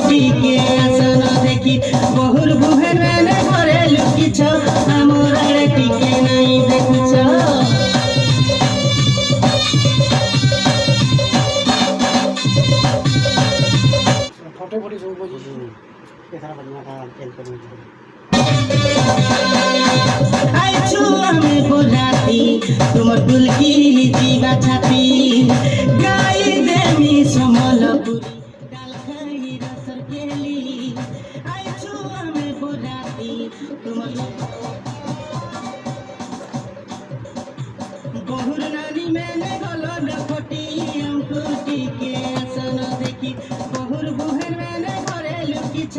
টিকে আসন দেখি বহুর বুহের মেনে ঘরে লুকিছ আমার আড়ে টিকে নাই দেখুছ फोटो फोटो सब बजी ये सारा बढ़िया था चेंज करने के आइछु আমি গোরাতি তোমার দুলকি জিবা ছাতি গাই দেমি সমলপুরি ডাল খাই রসর কেলি আইछु আমি গোরাতি তোমার বহুর নানি মেনে গলো ডফটি আমকুটি কে আসন দেখি বহুর বুহের মেনে ঘরে লুকিছ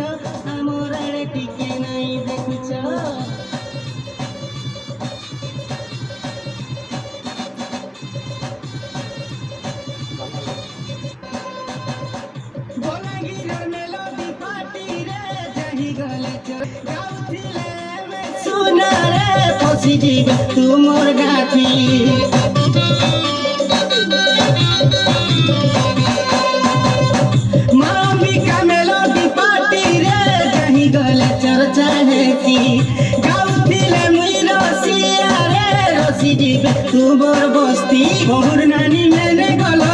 আমার আড়ে টিকে নাই দেখুছ বলাঙ্গীরের মেলোডি পার্টি রে যাহি গলে গাউছিলে সোনা রে ফসি যাবে তুমর গাথি মামিকা মেলোডি পার্টি রে যাহি গলে চর্চা হেতি গাউছিলে মুই রসিয়া রে রসি যাবে তুমর বস্তি বহুর নানি মেনে গলো